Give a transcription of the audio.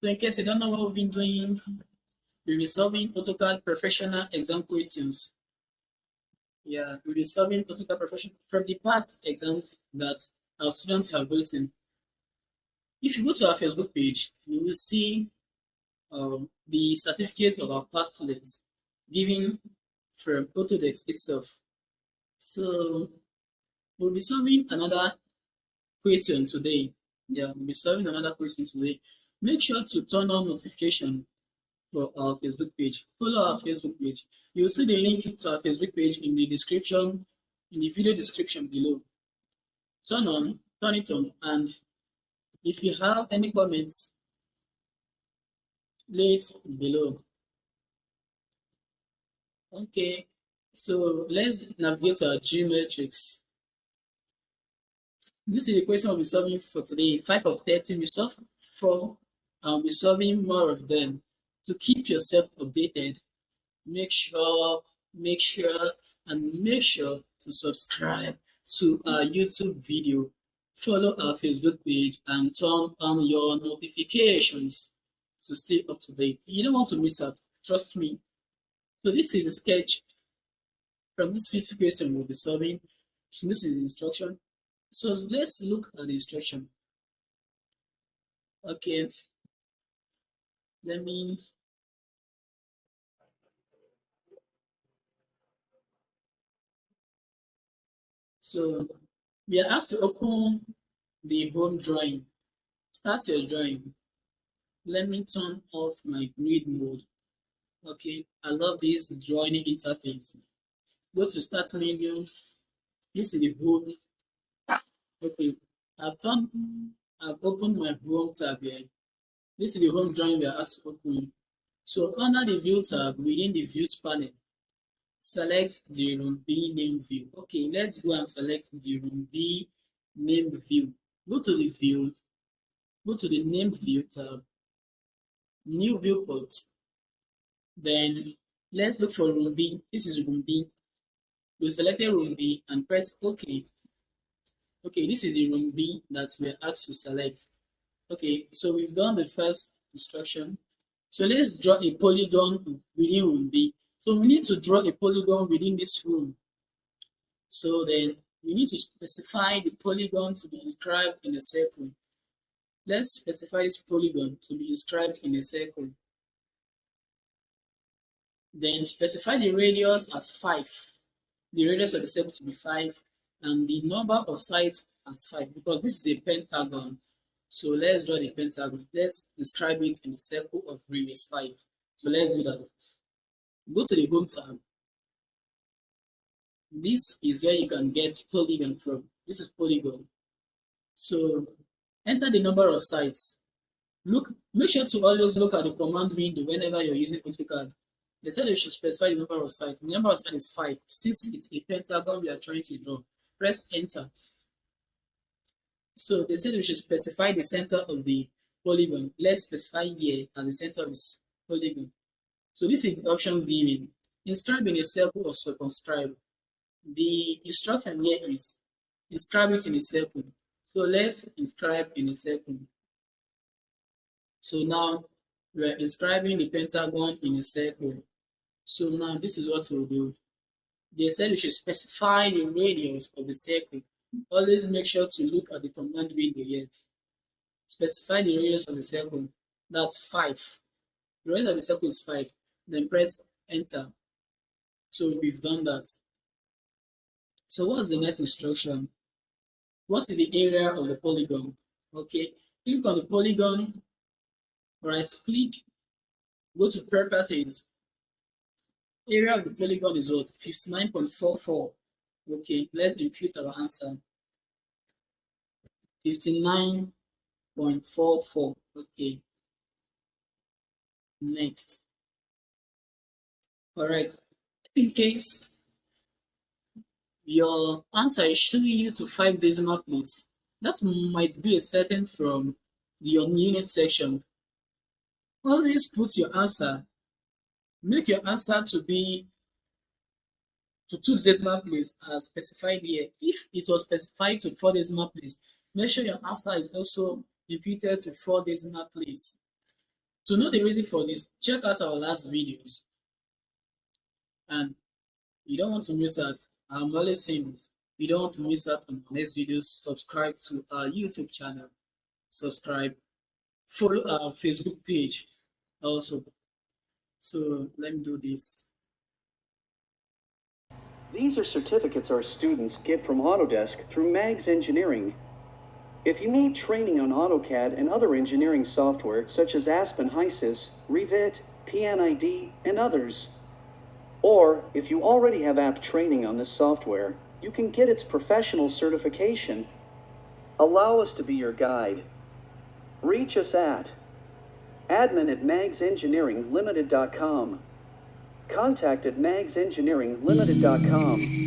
So in case you don't know what we've been doing, we'll be solving AutoCAD Professional exam questions. Yeah, we'll be solving AutoCAD Professional from the past exams that our students have written. If you go to our Facebook page, you will see the certificates of our past students given from Autodesk itself. So we'll be solving another question today. Yeah, we'll be solving another question today. Make sure to turn on notification for our Facebook page. Follow our Facebook page. You'll see the link to our Facebook page in the description, in the video description below. Turn it on, and if you have any comments, lay it below. Okay, so let's navigate to our geometrics. This is the question we'll be solving for today. 5 of 30, we solve 4, and we'll be solving more of them. To keep yourself updated, make sure to subscribe to our YouTube video, follow our Facebook page, and turn on your notifications to stay up to date. You don't want to miss out, trust me. So this is the sketch from this 50 question we'll be solving. This is the instruction. So let's look at the instruction. Okay, let me so we are asked to open the home drawing. Start your drawing. Let me turn off my grid mode. Okay, I love this drawing interface. Go to start menu. This is the home. Okay, I've opened my home tab here. This is the home drawing we are asked to open. So under the view tab, within the views panel, select the room B name view. Okay, let's go and select the room B name view. Go to the view, go to the name view tab, new viewport. Then let's look for room B. This is room B. We selected room B and press OK. Okay, this is the room B that we're asked to select. Okay, so we've done the first instruction. So let's draw a polygon within room B. So we need to draw a polygon within this room. So then we need to specify the polygon to be inscribed in a circle. Let's specify this polygon to be inscribed in a circle. Then specify the radius as 5. The radius of the circle to be 5, and the number of sides as 5, because this is a pentagon. So let's draw the pentagon. Let's describe it in a circle of radius 5. So let's do that. Go to the home tab. This is where you can get polygon from. This is polygon. So enter the number of sides. Make sure to always look at the command window whenever you're using AutoCAD. They said you should specify the number of sides. The number of sides is 5. Since it's a pentagon we are trying to draw, press enter. So they said we should specify the center of the polygon. Let's specify here as the center of this polygon. So this is the options given. Inscribe in a circle or circumscribe. The instruction here is inscribe it in a circle. So let's inscribe in a circle. So now we are inscribing the pentagon in a circle. So now this is what we'll do. They said we should specify the radius of the circle. Always make sure to look at the command window here. Specify the radius of the circle. That's 5. The radius of the circle is 5. Then press enter. So we've done that. So what's the next instruction? What is the area of the polygon? Okay, click on the polygon, right click, go to properties. Area of the polygon is what? 59.44. Okay, let's input our answer. 59.44. Okay. Next. All right. In case your answer is showing you to 5 decimal place, that might be a setting from your unit section. Always put your answer. Make your answer to be to 2 decimal place as specified here. If it was specified to 4 decimal place, make sure your answer is also imputed to 4 decimal place. To know the reason for this, check out our last videos, and you don't want to miss out. I'm always saying this. You don't want to miss out on our next videos. Subscribe to our YouTube channel. Subscribe. Follow our Facebook page also. So let me do this. These are certificates our students get from Autodesk through MAGS Engineering. If you need training on AutoCAD and other engineering software such as Aspen HYSYS, Revit, PNID, and others, or if you already have apt training on this software, you can get its professional certification. Allow us to be your guide. Reach us at admin@magsengineeringlimited.com. Contact at magsengineeringlimited.com.